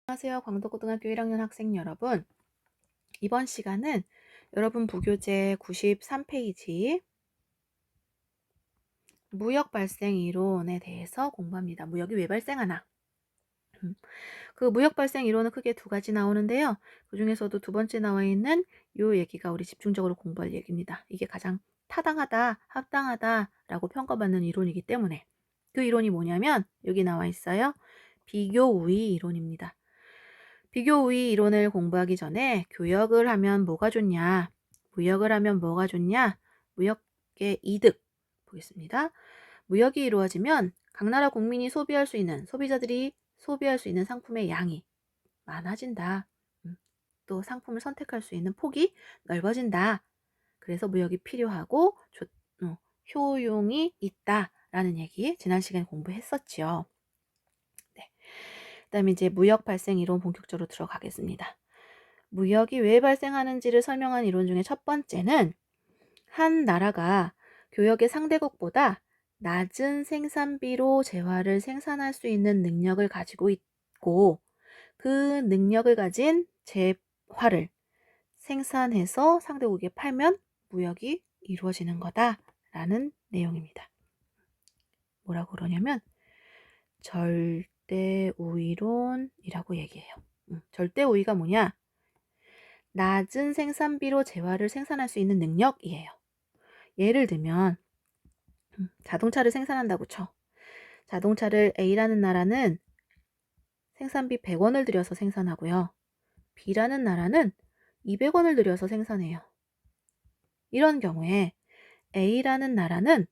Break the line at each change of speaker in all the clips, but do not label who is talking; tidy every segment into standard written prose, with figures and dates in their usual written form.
안녕하세요. 광덕고등학교 1학년 학생 여러분. 이번 시간은 여러분 부교재 93페이지 무역 발생 이론에 대해서 공부합니다. 무역이 왜 발생하나? 그 무역 발생 이론은 크게 두 가지 나오는데요. 그 중에서도 두 번째 나와 있는 이 얘기가 우리 집중적으로 공부할 얘기입니다. 이게 가장 타당하다, 합당하다라고 평가받는 이론이기 때문에 그 이론이 뭐냐면 여기 나와 있어요. 비교 우위 이론입니다. 비교 우위 이론을 공부하기 전에 교역을 하면 뭐가 좋냐, 무역을 하면 뭐가 좋냐, 무역의 이득 보겠습니다. 무역이 이루어지면 각 나라 국민이 소비할 수 있는, 소비자들이 소비할 수 있는 상품의 양이 많아진다. 또 상품을 선택할 수 있는 폭이 넓어진다. 그래서 무역이 필요하고 효용이 있다라는 얘기 지난 시간에 공부했었지요. 네. 그다음에 이제 무역 발생 이론 본격적으로 들어가겠습니다. 무역이 왜 발생하는지를 설명한 이론 중에 첫 번째는 한 나라가 교역의 상대국보다 낮은 생산비로 재화를 생산할 수 있는 능력을 가지고 있고 그 능력을 가진 재화를 생산해서 상대국에 팔면 무역이 이루어지는 거다라는 내용입니다. 뭐라고 그러냐면 절대우위론이라고 얘기해요. 절대우위가 뭐냐? 낮은 생산비로 재화를 생산할 수 있는 능력이에요. 예를 들면 자동차를 생산한다고 쳐. 자동차를 A라는 나라는 생산비 100원을 들여서 생산하고요. B라는 나라는 200원을 들여서 생산해요. 이런 경우에 A라는 나라는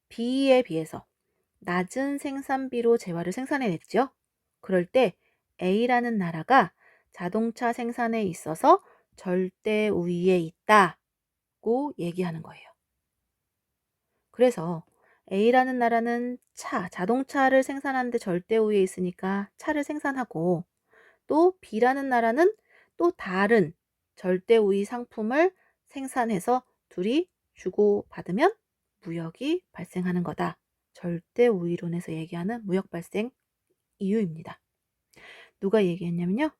B에 비해서 낮은 생산비로 재화를 생산해냈죠. 그럴 때 A라는 나라가 자동차 생산에 있어서 절대 우위에 있다고 얘기하는 거예요. 그래서 A라는 나라는 자동차를 생산하는데 절대 우위에 있으니까 차를 생산하고 또 B라는 나라는 또 다른 절대 우위 상품을 생산해서 둘이 주고받으면 무역이 발생하는 거다. 절대 우위론에서 얘기하는 무역 발생 이유입니다. 누가 얘기했냐면요.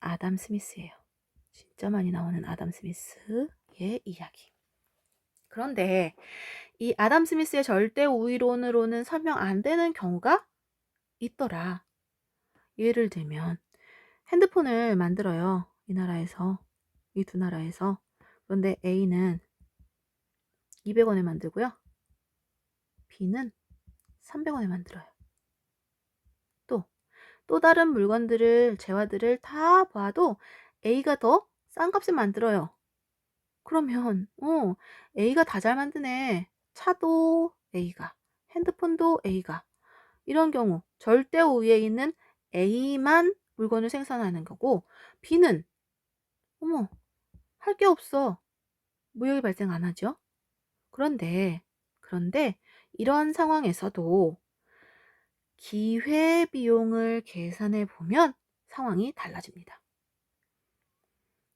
아담 스미스예요. 진짜 많이 나오는 아담 스미스의 이야기. 그런데 이 아담 스미스의 절대 우위론으로는 설명 안 되는 경우가 있더라. 예를 들면 핸드폰을 만들어요. 이 나라에서, 이 두 나라에서. 그런데 A는 200원에 만들고요. B는 300원에 만들어요. 또 다른 물건들을, 재화들을 다 봐도 A가 더 싼 값에 만들어요. 그러면 A가 다 잘 만드네. 차도 A가, 핸드폰도 A가. 이런 경우 절대 우위에 있는 A만 물건을 생산하는 거고 B는 할 게 없어. 무역이 발생 안 하죠. 그런데 이런 상황에서도 기회비용을 계산해 보면 상황이 달라집니다.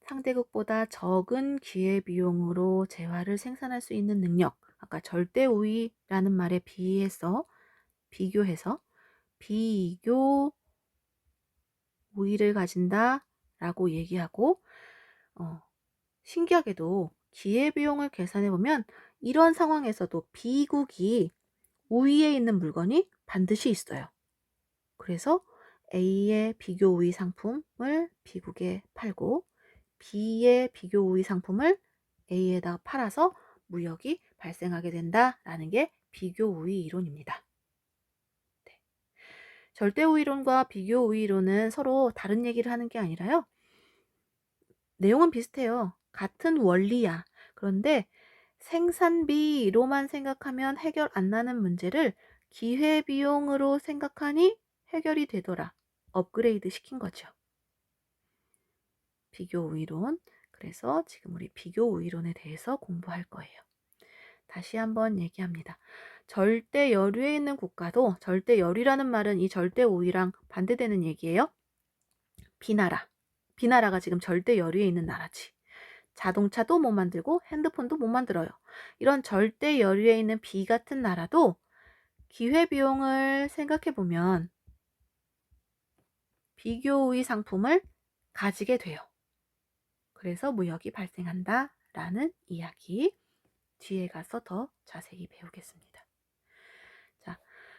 상대국보다 적은 기회비용으로 재화를 생산할 수 있는 능력, 아까 절대 우위라는 말에 비교해서 비교 우위를 가진다라고 얘기하고 신기하게도 기회비용을 계산해 보면 이런 상황에서도 B국이 우위에 있는 물건이 반드시 있어요. 그래서 A의 비교 우위 상품을 B국에 팔고 B의 비교 우위 상품을 A에다 팔아서 무역이 발생하게 된다라는 게 비교 우위 이론입니다. 네. 절대 우위론과 비교 우위론은 서로 다른 얘기를 하는 게 아니라요. 내용은 비슷해요. 같은 원리야. 그런데 생산비로만 생각하면 해결 안 나는 문제를 기회비용으로 생각하니 해결이 되더라. 업그레이드 시킨 거죠. 비교 우위론. 그래서 지금 우리 비교 우위론에 대해서 공부할 거예요. 다시 한번 얘기합니다. 절대 여류에 있는 국가도 절대 여류라는 말은 이 절대 우위랑 반대되는 얘기예요. B나라가 지금 절대 여류에 있는 나라지. 자동차도 못 만들고 핸드폰도 못 만들어요. 이런 절대 여류에 있는 B 같은 나라도 기회비용을 생각해 보면 비교우위 상품을 가지게 돼요. 그래서 무역이 발생한다 라는 이야기, 뒤에 가서 더 자세히 배우겠습니다. 자,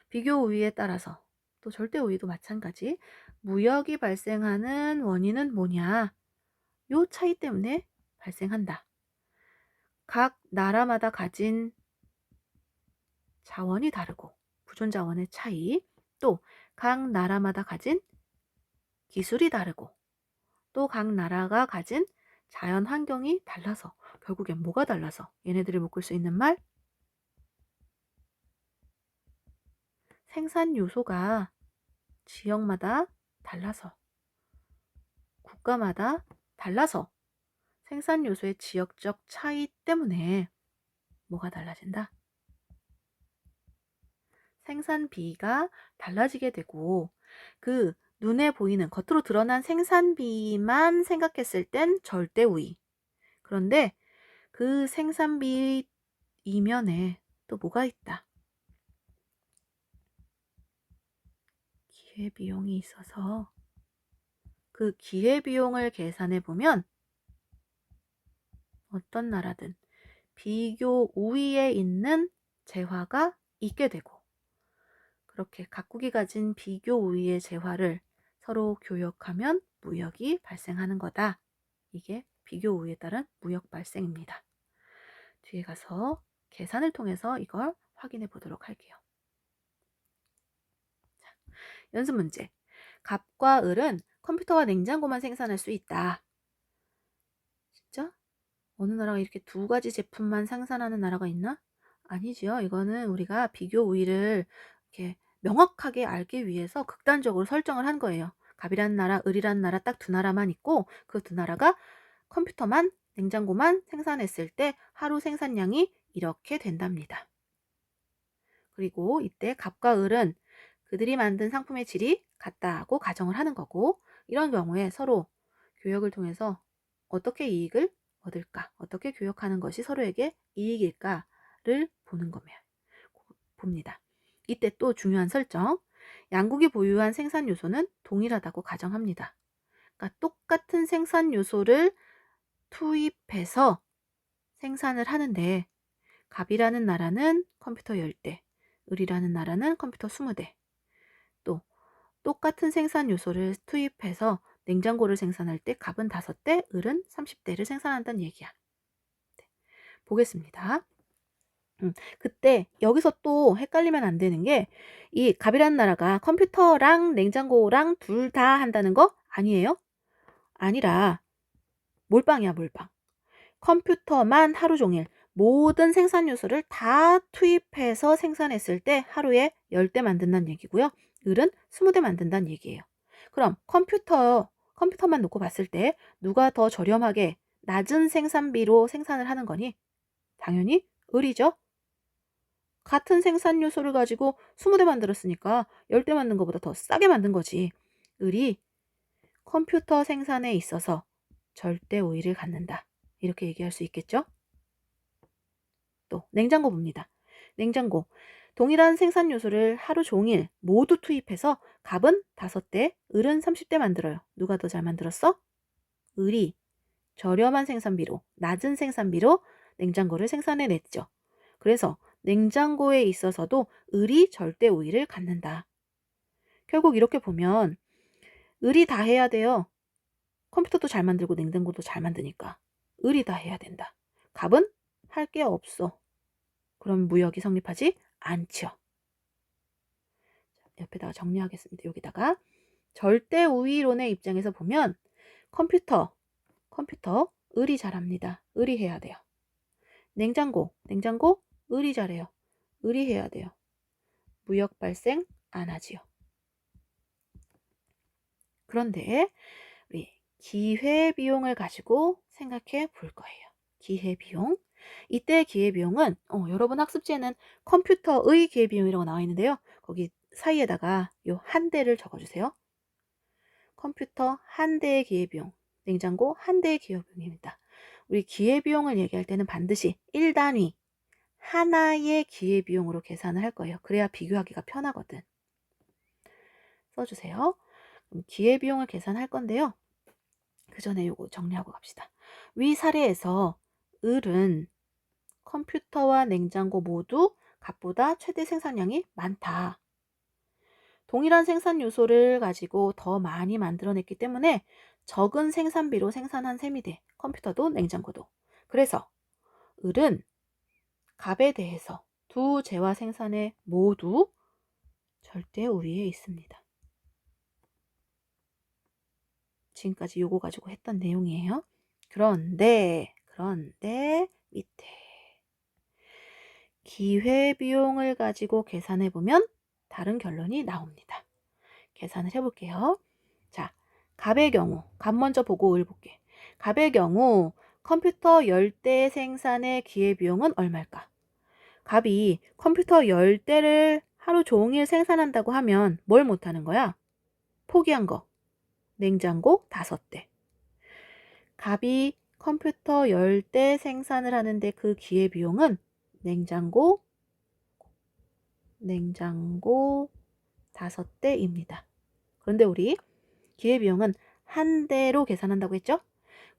비교우위에 따라서 또 절대우위도 마찬가지, 무역이 발생하는 원인은 뭐냐, 요 차이 때문에 발생한다. 각 나라마다 가진 자원이 다르고, 부존 자원의 차이, 또 각 나라마다 가진 기술이 다르고, 또 각 나라가 가진 자연 환경이 달라서, 결국엔 뭐가 달라서 얘네들을 묶을 수 있는 말? 생산 요소가 지역마다 달라서, 국가마다 달라서 생산 요소의 지역적 차이 때문에 뭐가 달라진다? 생산비가 달라지게 되고, 그 눈에 보이는 겉으로 드러난 생산비만 생각했을 땐 절대 우위. 그런데 그 생산비 이면에 또 뭐가 있다? 기회비용이 있어서 그 기회비용을 계산해 보면 어떤 나라든 비교 우위에 있는 재화가 있게 되고, 그렇게 각국이 가진 비교 우위의 재화를 서로 교역하면 무역이 발생하는 거다. 이게 비교 우위에 따른 무역 발생입니다. 뒤에 가서 계산을 통해서 이걸 확인해 보도록 할게요. 자, 연습 문제. 갑과 을은 컴퓨터와 냉장고만 생산할 수 있다. 진짜? 어느 나라가 이렇게 두 가지 제품만 생산하는 나라가 있나? 아니지요. 이거는 우리가 비교 우위를 이렇게 명확하게 알기 위해서 극단적으로 설정을 한 거예요. 갑이란 나라, 을이란 나라 딱 두 나라만 있고, 그 두 나라가 컴퓨터만, 냉장고만 생산했을 때 하루 생산량이 이렇게 된답니다. 그리고 이때 갑과 을은 그들이 만든 상품의 질이 같다고 가정을 하는 거고, 이런 경우에 서로 교역을 통해서 어떻게 이익을 얻을까, 어떻게 교역하는 것이 서로에게 이익일까를 보는 거면 봅니다. 이때 또 중요한 설정, 양국이 보유한 생산 요소는 동일하다고 가정합니다. 그러니까 똑같은 생산 요소를 투입해서 생산을 하는데, 갑이라는 나라는 컴퓨터 10대, 을이라는 나라는 컴퓨터 20대, 또 똑같은 생산 요소를 투입해서 냉장고를 생산할 때 갑은 5대, 을은 30대를 생산한다는 얘기야. 네, 보겠습니다. 그때 여기서 또 헷갈리면 안 되는 게, 이 갑이라는 나라가 컴퓨터랑 냉장고랑 둘 다 한다는 거 아니에요? 아니라 몰빵이야, 몰빵. 컴퓨터만 하루 종일 모든 생산 요소를 다 투입해서 생산했을 때 하루에 10대 만든다는 얘기고요. 을은 20대 만든다는 얘기예요. 그럼 컴퓨터만 놓고 봤을 때 누가 더 저렴하게 낮은 생산비로 생산을 하는 거니? 당연히 을이죠. 같은 생산 요소를 가지고 20대 만들었으니까 10대 만든 것보다 더 싸게 만든 거지. 을이 컴퓨터 생산에 있어서 절대 우위를 갖는다, 이렇게 얘기할 수 있겠죠? 또 냉장고 봅니다. 냉장고. 동일한 생산 요소를 하루 종일 모두 투입해서 갑은 5대, 을은 30대 만들어요. 누가 더 잘 만들었어? 을이 저렴한 생산비로, 낮은 생산비로 냉장고를 생산해냈죠. 그래서 냉장고에 있어서도 을이 절대 우위를 갖는다. 결국 이렇게 보면 을이 다 해야 돼요. 컴퓨터도 잘 만들고 냉장고도 잘 만드니까 을이 다 해야 된다. 갑은 할 게 없어. 그럼 무역이 성립하지 않죠. 옆에다가 정리하겠습니다. 여기다가 절대 우위론의 입장에서 보면 컴퓨터, 을이 잘합니다. 을이 해야 돼요. 냉장고, 을이 잘해요. 을이 해야 돼요. 무역 발생 안 하지요. 그런데 우리 기회비용을 가지고 생각해 볼 거예요. 기회비용. 이때 기회비용은 여러분 학습지에는 컴퓨터의 기회비용이라고 나와 있는데요. 거기 사이에다가 요 한 대를 적어주세요. 컴퓨터 한 대의 기회비용, 냉장고 한 대의 기회비용입니다. 우리 기회비용을 얘기할 때는 반드시 1단위 하나의 기회비용으로 계산을 할 거예요. 그래야 비교하기가 편하거든. 써주세요. 기회비용을 계산할 건데요. 그 전에 요거 정리하고 갑시다. 위 사례에서 을은 컴퓨터와 냉장고 모두 값보다 최대 생산량이 많다. 동일한 생산 요소를 가지고 더 많이 만들어냈기 때문에 적은 생산비로 생산한 셈이 돼. 컴퓨터도 냉장고도. 그래서 을은 값에 대해서 두 재화 생산에 모두 절대 우위에 있습니다. 지금까지 요거 가지고 했던 내용이에요. 그런데 밑에 기회비용을 가지고 계산해 보면 다른 결론이 나옵니다. 계산을 해볼게요. 자, 값의 경우, 값 먼저 보고 을 볼게. 값의 경우 컴퓨터 10대 생산의 기회비용은 얼마일까? 값이 컴퓨터 10대를 하루 종일 생산한다고 하면 뭘 못하는 거야? 포기한 거. 냉장고 5대. 값이 컴퓨터 10대 생산을 하는데 그 기회비용은 냉장고 5대입니다. 그런데 우리 기회비용은 한 대로 계산한다고 했죠?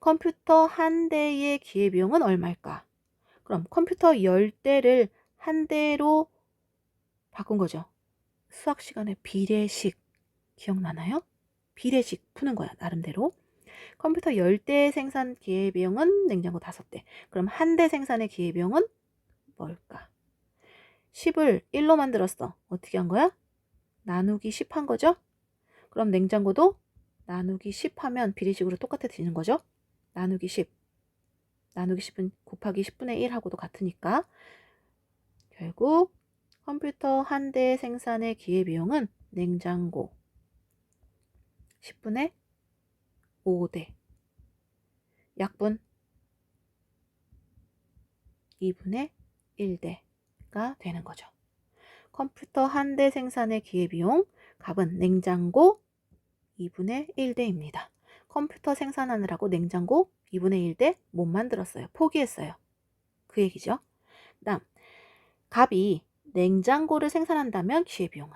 컴퓨터 한 대의 기회비용은 얼마일까? 그럼 컴퓨터 10대를 한 대로 바꾼 거죠. 수학 시간에 비례식 기억나나요? 비례식 푸는 거야, 나름대로. 컴퓨터 10대 생산 기회비용은 냉장고 5대. 그럼 한 대 생산의 기회비용은 뭘까? 10을 1로 만들었어. 어떻게 한 거야? 나누기 10 한 거죠? 그럼 냉장고도 나누기 10 하면 비례식으로 똑같아지는 거죠? 나누기 10. 나누기 10은 곱하기 10분의 1하고도 같으니까 결국 컴퓨터 한 대 생산의 기회비용은 냉장고 10분의 5대 약분 2분의 1대가 되는 거죠. 컴퓨터 한 대 생산의 기회비용 값은 냉장고 2분의 1대입니다. 컴퓨터 생산하느라고 냉장고 2분의 1대 못 만들었어요. 포기했어요. 그 얘기죠. 다음 값이 냉장고를 생산한다면 기회비용은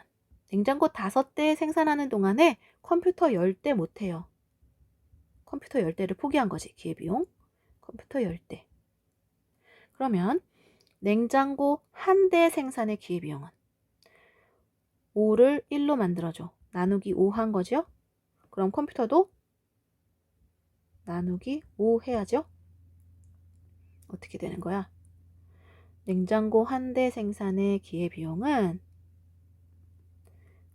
냉장고 5대 생산하는 동안에 컴퓨터 10대 못해요. 컴퓨터 10대를 포기한 거지. 기회비용 컴퓨터 10대. 그러면 냉장고 한 대 생산의 기회비용은 5를 1로 만들어줘. 나누기 5 한 거죠. 그럼 컴퓨터도 나누기 5 해야죠. 어떻게 되는 거야? 냉장고 한 대 생산의 기회비용은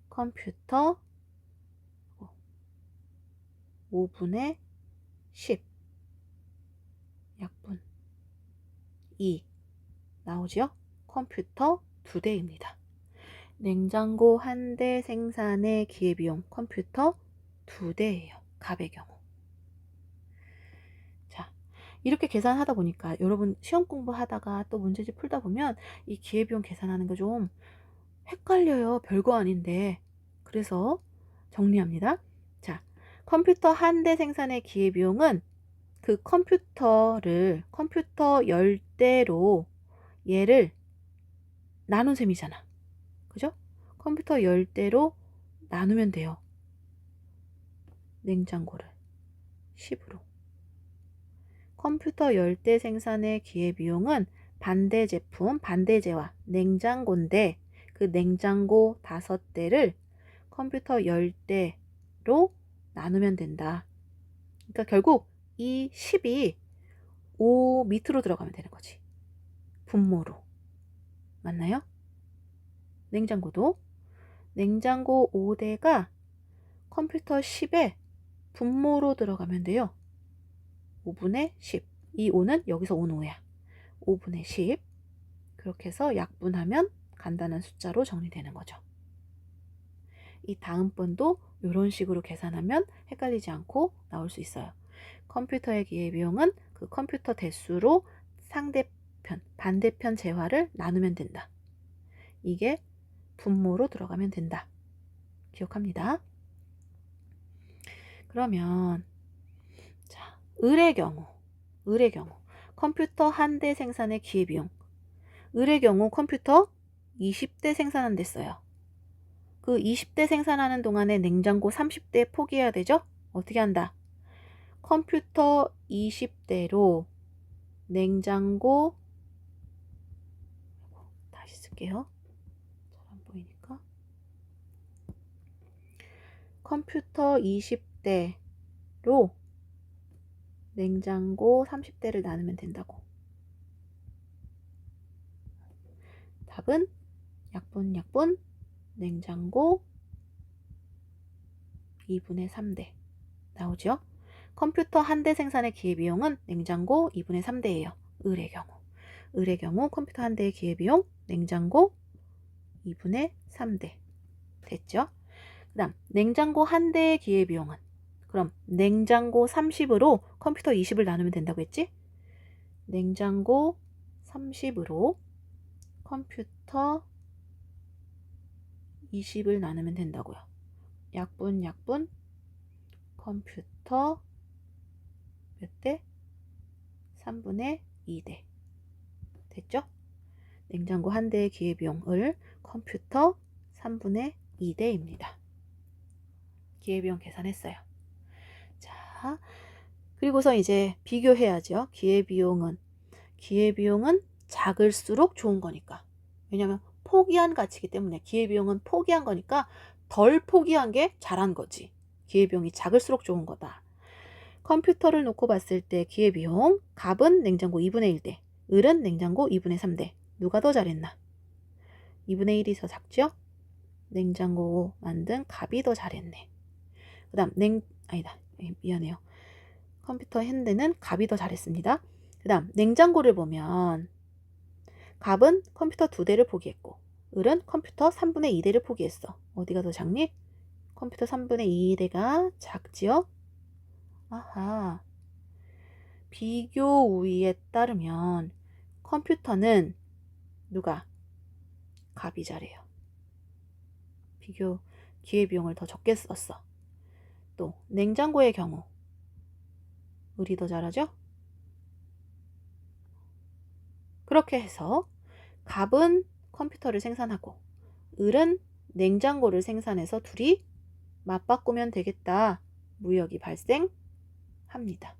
컴퓨터 5분의 10 약분 2 나오죠? 컴퓨터 2대입니다. 냉장고 한 대 생산의 기회비용 컴퓨터 2대예요. 값의 경우. 자, 이렇게 계산하다 보니까 여러분 시험 공부하다가 또 문제집 풀다 보면 이 기회비용 계산하는 거 좀 헷갈려요. 별거 아닌데. 그래서 정리합니다. 자, 컴퓨터 한 대 생산의 기회비용은 그 컴퓨터 10대로 얘를 나눈 셈이잖아. 그죠? 컴퓨터 10대로 나누면 돼요. 냉장고를 10으로. 컴퓨터 10대 생산의 기회비용은 반대 제품, 반대재와 냉장고인데 그 냉장고 5대를 컴퓨터 10대로 나누면 된다. 그러니까 결국 이 10이 5 밑으로 들어가면 되는 거지. 분모로. 맞나요? 냉장고도 냉장고 5대가 컴퓨터 10에 분모로 들어가면 돼요. 5분의 10. 이 5는 여기서 온 5야. 5분의 10. 그렇게 해서 약분하면 간단한 숫자로 정리되는 거죠. 이 다음번도 이런 식으로 계산하면 헷갈리지 않고 나올 수 있어요. 컴퓨터의 기회비용은 그 컴퓨터 대수로 상대편, 반대편 재화를 나누면 된다. 이게 분모로 들어가면 된다. 기억합니다. 그러면 자, 을의 경우 컴퓨터 한 대 생산의 기회비용 을의 경우 컴퓨터 20대 생산한댔어요. 그 20대 생산하는 동안에 냉장고 30대 포기해야 되죠? 어떻게 한다? 컴퓨터 20대로 냉장고, 다시 쓸게요. 잘 안 보이니까. 컴퓨터 20대로 냉장고 30대를 나누면 된다고. 답은 약분 냉장고 2분의 3대 나오죠? 컴퓨터 한 대 생산의 기회비용은 냉장고 2분의 3대예요. 을의 경우 컴퓨터 한 대의 기회비용 냉장고 2분의 3대 됐죠? 그 다음 냉장고 한 대의 기회비용은 그럼 냉장고 30으로 컴퓨터 20을 나누면 된다고 했지? 냉장고 30으로 컴퓨터 20을 나누면 된다고요. 약분 컴퓨터 몇 대? 3분의 2대 됐죠? 냉장고 한 대의 기회비용을 컴퓨터 3분의 2대입니다. 기회비용 계산했어요. 자, 그리고서 이제 비교해야죠. 기회비용은 작을수록 좋은 거니까. 왜냐면 포기한 가치이기 때문에 기회비용은 포기한 거니까 덜 포기한 게 잘한 거지. 기회비용이 작을수록 좋은 거다. 컴퓨터를 놓고 봤을 때 기회비용 갑은 냉장고 2분의 1대 을은 냉장고 2분의 3대 누가 더 잘했나? 2분의 1이 더 작죠? 냉장고 만든 갑이 더 잘했네. 그 다음 아니다 미안해요. 컴퓨터 핸드는 갑이 더 잘했습니다. 그 다음 냉장고를 보면 갑은 컴퓨터 2대를 포기했고 을은 컴퓨터 3분의 2대를 포기했어. 어디가 더 작니? 컴퓨터 3분의 2대가 작지요? 아하. 비교 우위에 따르면 컴퓨터는 누가? 갑이 잘해요. 기회비용을 더 적게 썼어. 또 냉장고의 경우 을이 더 잘하죠? 그렇게 해서 갑은 컴퓨터를 생산하고 을은 냉장고를 생산해서 둘이 맞바꾸면 되겠다. 무역이 발생합니다.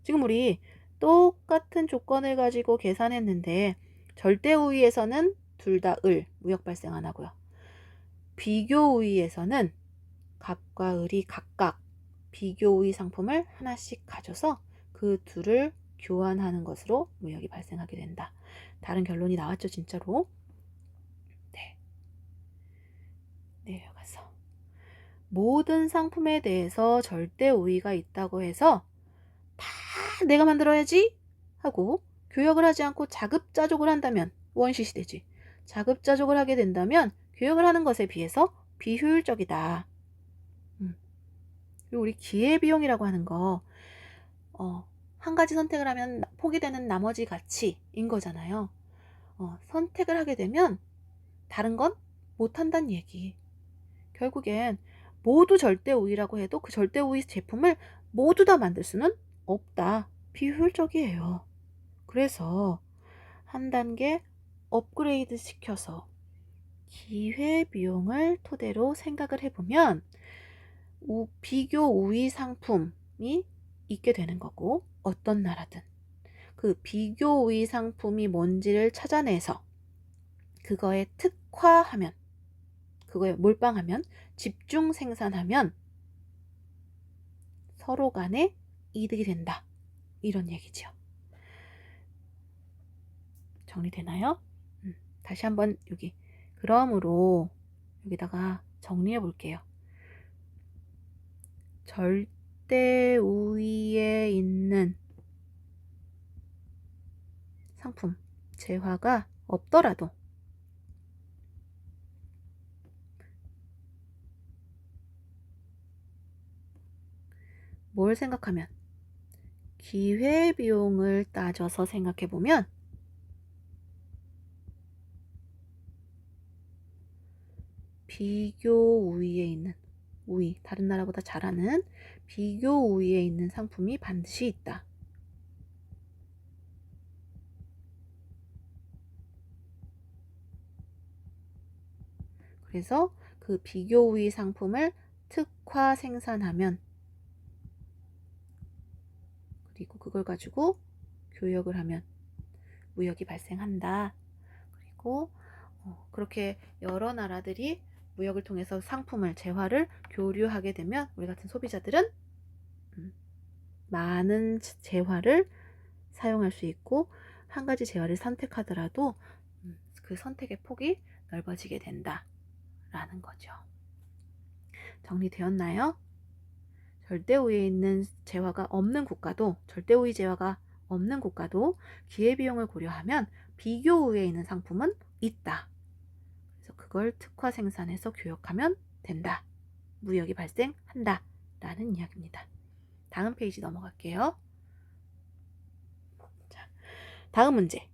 지금 우리 똑같은 조건을 가지고 계산했는데 절대 우위에서는 둘 다 무역 발생 안 하고요. 비교 우위에서는 갑과 을이 각각 비교 우위 상품을 하나씩 가져서 그 둘을 교환하는 것으로 무역이 발생하게 된다. 다른 결론이 나왔죠, 진짜로? 네. 내려가서 모든 상품에 대해서 절대 우위가 있다고 해서 다 내가 만들어야지 하고 교역을 하지 않고 자급자족을 한다면 원시시 되지. 자급자족을 하게 된다면 교역을 하는 것에 비해서 비효율적이다. 그리고 우리 기회비용이라고 하는 거 한 가지 선택을 하면 포기되는 나머지 가치인 거잖아요. 선택을 하게 되면 다른 건 못한다는 얘기. 결국엔 모두 절대 우위라고 해도 그 절대 우위 제품을 모두 다 만들 수는 없다. 비효율적이에요. 그래서 한 단계 업그레이드 시켜서 기회비용을 토대로 생각을 해보면 비교 우위 상품이 있게 되는 거고 어떤 나라든 그 비교 우위 상품이 뭔지를 찾아내서 그거에 특화하면 그거에 몰빵하면 집중 생산하면 서로 간에 이득이 된다. 이런 얘기죠. 정리되나요? 다시 한번 그러므로 여기다가 정리해 볼게요. 절대 우위에 있는 상품, 재화가 없더라도 뭘 생각하면 기회비용을 따져서 생각해보면 비교 우위에 있는 다른 나라보다 잘하는 비교 우위에 있는 상품이 반드시 있다. 그래서 그 비교 우위 상품을 특화 생산하면, 그리고 그걸 가지고 교역을 하면 무역이 발생한다. 그리고 그렇게 여러 나라들이 무역을 통해서 상품을, 재화를 교류하게 되면 우리 같은 소비자들은 많은 재화를 사용할 수 있고, 한 가지 재화를 선택하더라도 그 선택의 폭이 넓어지게 된다라는 거죠. 정리되었나요? 절대우위에 있는 재화가 없는 국가도, 절대우위 재화가 없는 국가도 기회비용을 고려하면 비교우위에 있는 상품은 있다. 그래서 그걸 특화 생산해서 교역하면 된다. 무역이 발생한다. 라는 이야기입니다. 다음 페이지 넘어갈게요. 자, 다음 문제.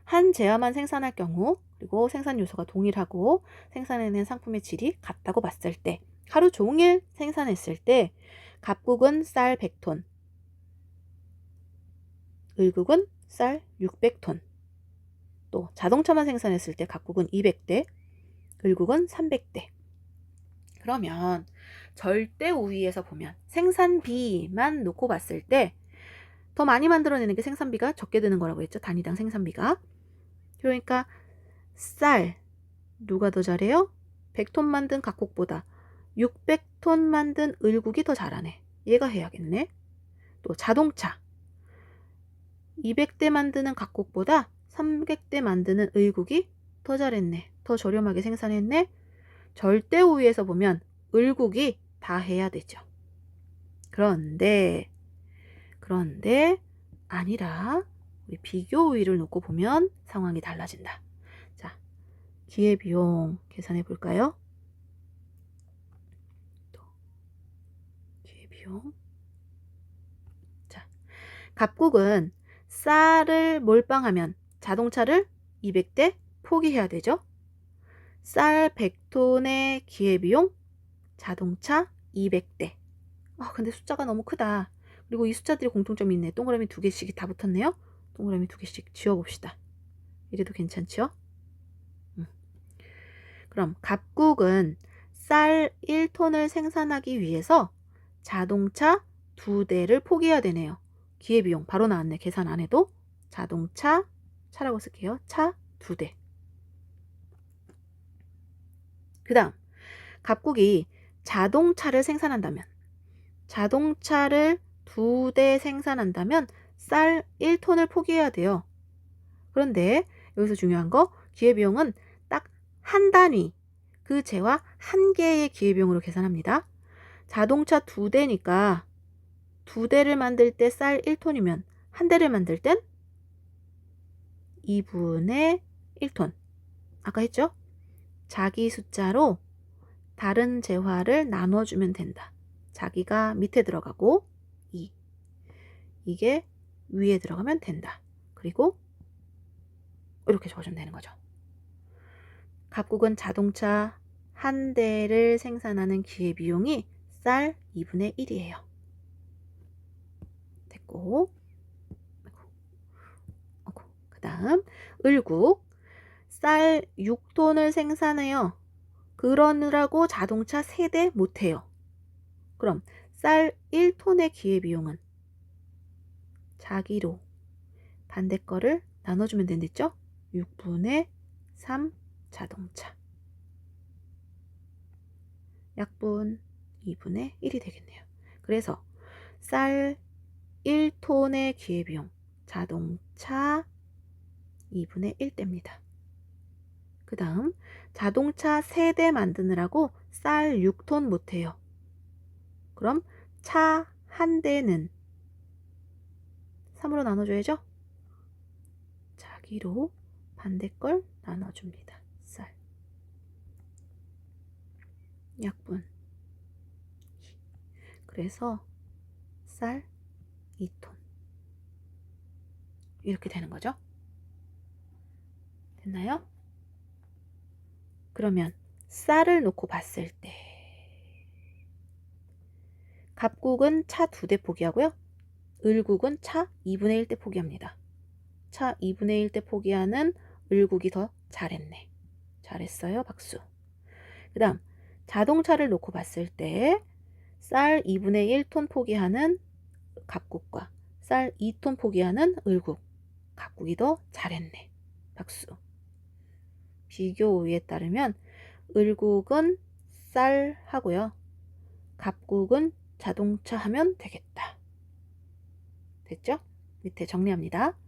한 재화만 생산할 경우, 그리고 생산 요소가 동일하고 생산해낸 상품의 질이 같다고 봤을 때, 하루 종일 생산했을 때 갑국은 쌀 100톤, 을국은 쌀 600톤. 또 자동차만 생산했을 때 갑국은 200대, 을국은 300대. 그러면 절대 우위에서 보면 생산비만 놓고 봤을 때 더 많이 만들어내는 게 생산비가 적게 드는 거라고 했죠. 단위당 생산비가. 그러니까 쌀 누가 더 잘해요? 100톤 만든 각국보다 600톤 만든 을국이 더 잘하네. 얘가 해야겠네. 또 자동차 200대 만드는 각국보다 300대 만드는 을국이 더 잘했네. 더 저렴하게 생산했네. 절대 우위에서 보면 을국이 다 해야 되죠. 그런데 아니라 우리 비교 우위를 놓고 보면 상황이 달라진다. 자, 기회비용 계산해 볼까요? 기회비용. 자, 갑국은 쌀을 몰빵하면 자동차를 200대 포기해야 되죠. 쌀 100톤의 기회비용, 자동차 200대. 근데 숫자가 너무 크다. 그리고 이 숫자들이 공통점이 있네. 동그라미 2개씩이 다 붙었네요. 동그라미 2개씩 지워봅시다. 이래도 괜찮죠? 그럼 갑국은 쌀 1톤을 생산하기 위해서 자동차 2대를 포기해야 되네요. 기회비용 바로 나왔네. 계산 안 해도. 자동차, 차라고 쓸게요. 차 2대. 그 다음 갑국이 자동차를 생산한다면, 자동차를 2대 생산한다면 쌀 1톤을 포기해야 돼요. 그런데 여기서 중요한 거, 기회비용은 딱 한 단위, 그 재화 한 개의 기회비용으로 계산합니다. 자동차 2대니까 2대를 만들 때 쌀 1톤이면 한 대를 만들 땐 2분의 1톤. 아까 했죠? 자기 숫자로 다른 재화를 나눠주면 된다. 자기가 밑에 들어가고 2. 이게 위에 들어가면 된다. 그리고 이렇게 적어주면 되는 거죠. 갑국은 자동차 한 대를 생산하는 기회비용이 쌀 2분의 1이에요. 됐고, 그 다음 을국 쌀 6톤을 생산해요. 그러느라고 자동차 3대 못해요. 그럼 쌀 1톤의 기회비용은 자기로 반대 거를 나눠주면 된댔죠? 6분의 3 자동차. 약분 2분의 1이 되겠네요. 그래서 쌀 1톤의 기회비용, 자동차 2분의 1대입니다. 그 다음 자동차 3대 만드느라고 쌀 6톤 못해요. 그럼 차 한 대는 3으로 나눠줘야죠. 자기로 반대 걸 나눠줍니다. 쌀. 약분. 그래서 쌀 2톤. 이렇게 되는 거죠. 됐나요? 그러면 쌀을 놓고 봤을 때 갑국은 차 2대 포기하고요. 을국은 차 2분의 1대 포기합니다. 차 2분의 1대 포기하는 을국이 더 잘했네. 잘했어요. 박수. 그 다음 자동차를 놓고 봤을 때 쌀 2분의 1톤 포기하는 갑국과 쌀 2톤 포기하는 을국. 갑국이 더 잘했네. 박수. 비교 우위에 따르면 을국은 쌀 하고요. 갑국은 자동차 하면 되겠다. 됐죠? 밑에 정리합니다.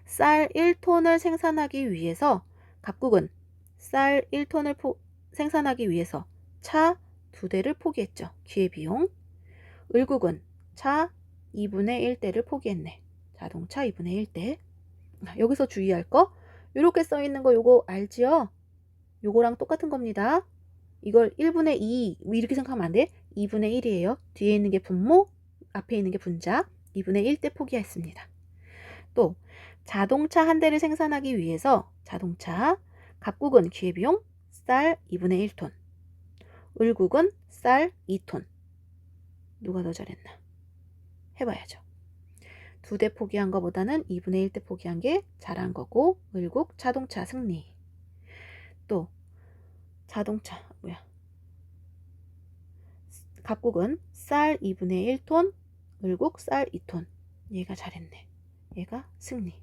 쌀 1톤을 생산하기 위해서 갑국은 쌀 1톤을 생산하기 위해서 차 2대를 포기했죠. 기회비용. 을국은 차 2분의 1대를 포기했네. 자동차 2분의 1대. 여기서 주의할 거 이렇게 써있는 거 요거 알지요? 요거랑 똑같은 겁니다. 이걸 1분의 2 이렇게 생각하면 안 돼. 2분의 1이에요. 뒤에 있는 게 분모, 앞에 있는 게 분자. 2분의 1대 포기했습니다. 또 자동차 한 대를 생산하기 위해서 자동차 갑국은 기회비용 쌀 2분의 1톤, 을국은 쌀 2톤. 누가 더 잘했나? 해봐야죠. 2대 포기한 것보다는 2분의 1대 포기한 게 잘한 거고 을국 자동차 승리. 또 자동차 갑국은 쌀 2분의 1톤, 을국 쌀 2톤. 얘가 잘했네. 얘가 승리.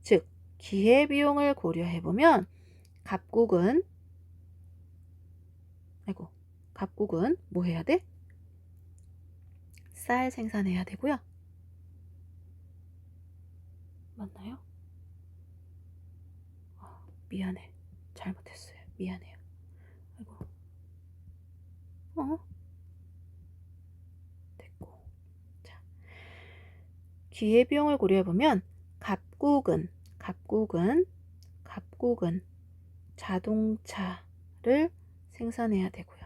즉 기회비용을 고려해보면 갑국은 뭐 해야 돼? 쌀 생산해야 되고요. 맞나요? 미안해. 잘못했어요. 미안해요. 아이고. 됐고. 자, 기회비용을 고려해보면 갑국은 자동차를 생산해야 되고요.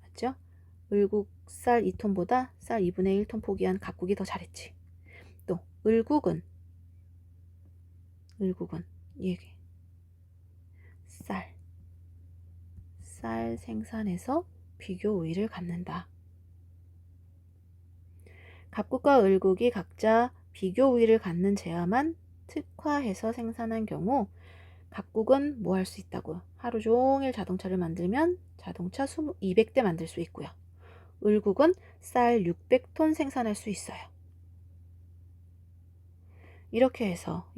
맞죠? 을국 쌀 2톤보다 쌀 2분의 1톤 포기한 갑국이 더 잘했지. 또 을국은 얘기 쌀 생산해서 비교 우위를 갖는다. 갑국과 을국이 각자 비교 우위를 갖는 재화만 특화해서 생산한 경우 갑국은 뭐 할 수 있다고? 하루 종일 자동차를 만들면 자동차 200대 만들 수 있고요. 을국은 쌀 600톤 생산할 수 있어요. 이렇게 해서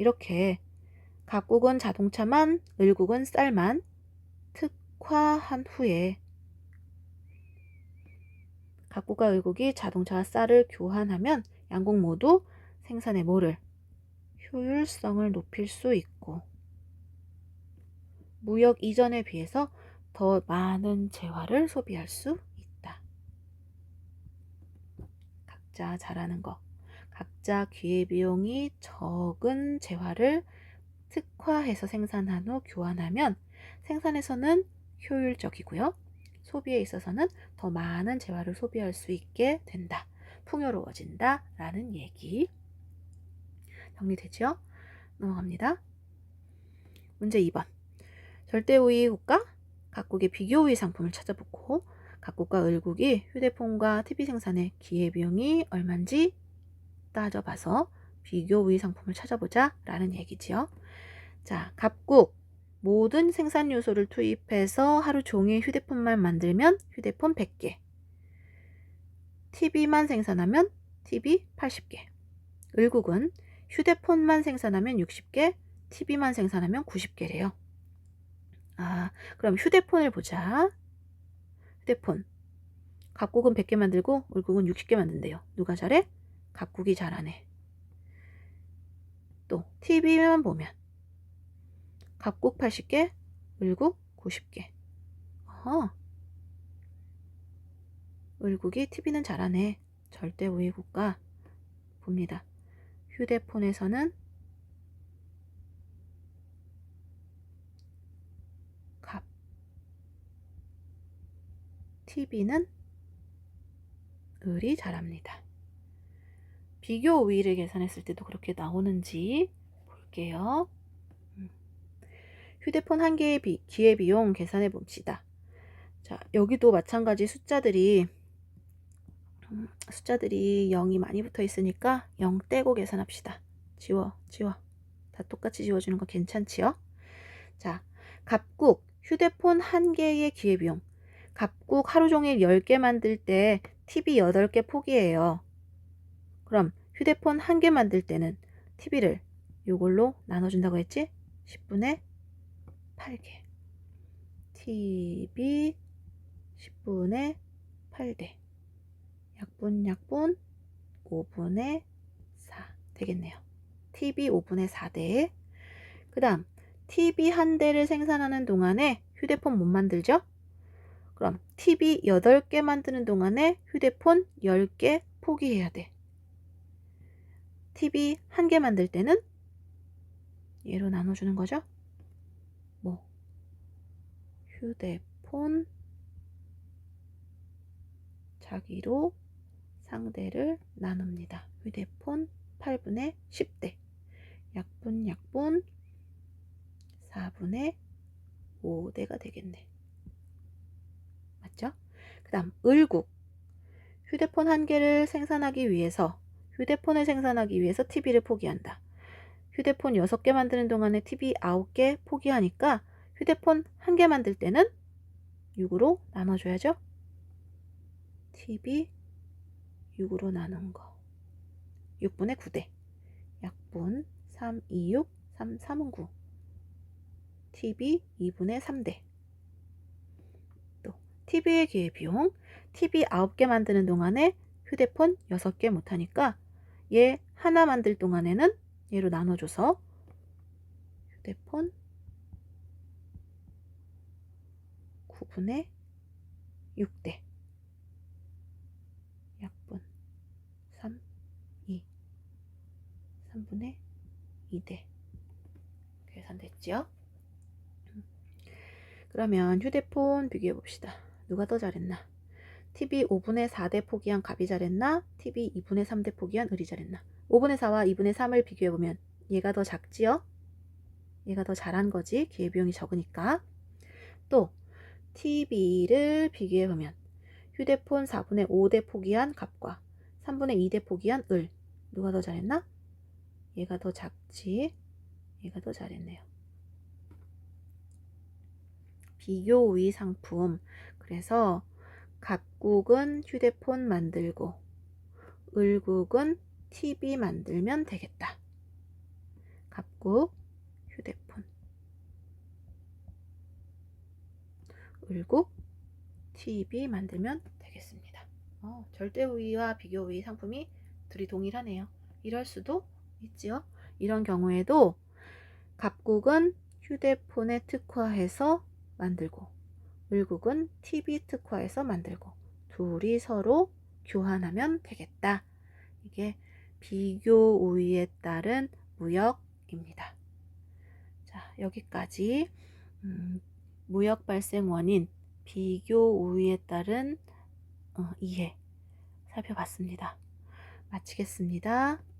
갑국은 자동차만, 을국은 쌀만 특화한 후에 갑국과 을국이 자동차와 쌀을 교환하면 양국 모두 생산의 뭐를? 효율성을 높일 수 있고 무역 이전에 비해서 더 많은 재화를 소비할 수 있다. 각자 잘하는 거. 각자 기회비용이 적은 재화를 특화해서 생산한 후 교환하면 생산에서는 효율적이고요. 소비에 있어서는 더 많은 재화를 소비할 수 있게 된다. 풍요로워진다. 라는 얘기. 정리되죠? 넘어갑니다. 문제 2번. 절대우위 국가 각국의 비교우위 상품을 찾아보고 각국과 을국이 휴대폰과 TV 생산의 기회비용이 얼마인지 따져봐서 비교우위 상품을 찾아보자 라는 얘기지요. 자, 각국 모든 생산 요소를 투입해서 하루 종일 휴대폰만 만들면 휴대폰 100개, TV만 생산하면 TV 80개. 을국은 휴대폰만 생산하면 60개, TV만 생산하면 90개래요. 그럼 휴대폰을 보자. 휴대폰. 갑국은 100개 만들고 을국은 60개 만든대요. 누가 잘해? 갑국이 잘하네. 또 TV만 보면 갑국 80개, 을국 90개. 을국이 TV는 잘하네. 절대 우위 국가 봅니다. 휴대폰에서는 갑, TV는 을이 잘합니다. 비교 우위를 계산했을 때도 그렇게 나오는지 볼게요. 휴대폰 한 개의 기회비용 계산해 봅시다. 자, 여기도 마찬가지 숫자들이 0이 많이 붙어 있으니까 0 떼고 계산합시다. 지워. 다 똑같이 지워주는 거 괜찮지요? 자, 갑국, 휴대폰 1개의 기회비용. 갑국 하루 종일 10개 만들 때 TV 8개 포기해요. 그럼 휴대폰 1개 만들 때는 TV를 이걸로 나눠준다고 했지? 10분의 8개. TV 10분의 8대. 약분 5분의 4 되겠네요. TV 5분의 4대. 그 다음 TV 1대를 생산하는 동안에 휴대폰 못 만들죠? 그럼 TV 8개 만드는 동안에 휴대폰 10개 포기해야 돼. TV 1개 만들 때는 얘로 나눠주는 거죠. 뭐 휴대폰 자기로 상대를 나눕니다. 휴대폰 8분의 10대. 약분 4분의 5대가 되겠네. 맞죠? 그 다음 을국. 휴대폰 1개를 생산하기 위해서 TV를 포기한다. 휴대폰 6개 만드는 동안에 TV 9개 포기하니까 휴대폰 1개 만들 때는 6으로 나눠줘야죠. TV 6으로 나눈 거. 6분의 9대. 약분 3, 2, 6, 3, 3은 9. TV 2분의 3대. 또 TV의 기회비용. TV 9개 만드는 동안에 휴대폰 6개 못하니까 얘 하나 만들 동안에는 얘로 나눠줘서 휴대폰 9분의 6대. 약분 3, 2, 3분의 2대. 계산됐죠? 그러면 휴대폰 비교해 봅시다. 누가 더 잘했나? TV 5분의 4대 포기한 갑이 잘했나? TV 2분의 3대 포기한 을이 잘했나? 5분의 4와 2분의 3을 비교해보면 얘가 더 작지요? 얘가 더 잘한 거지. 기회비용이 적으니까. 또 TV를 비교해보면 휴대폰 4분의 5대 포기한 갑과 3분의 2대 포기한 을. 누가 더 잘했나? 얘가 더 작지. 얘가 더 잘했네요. 비교 우위 상품. 그래서 갑국은 휴대폰 만들고 을국은 TV 만들면 되겠다. 갑국, 휴대폰. 을국, TV 만들면 되겠습니다. 절대 우위와 비교 우위 상품이 둘이 동일하네요. 이럴 수도 있지요. 이런 경우에도 갑국은 휴대폰에 특화해서 만들고 을국은 TV 특화해서 만들고 둘이 서로 교환하면 되겠다. 이게 비교 우위에 따른 무역입니다. 자, 여기까지 무역 발생 원인, 비교 우위에 따른 이해 살펴봤습니다. 마치겠습니다.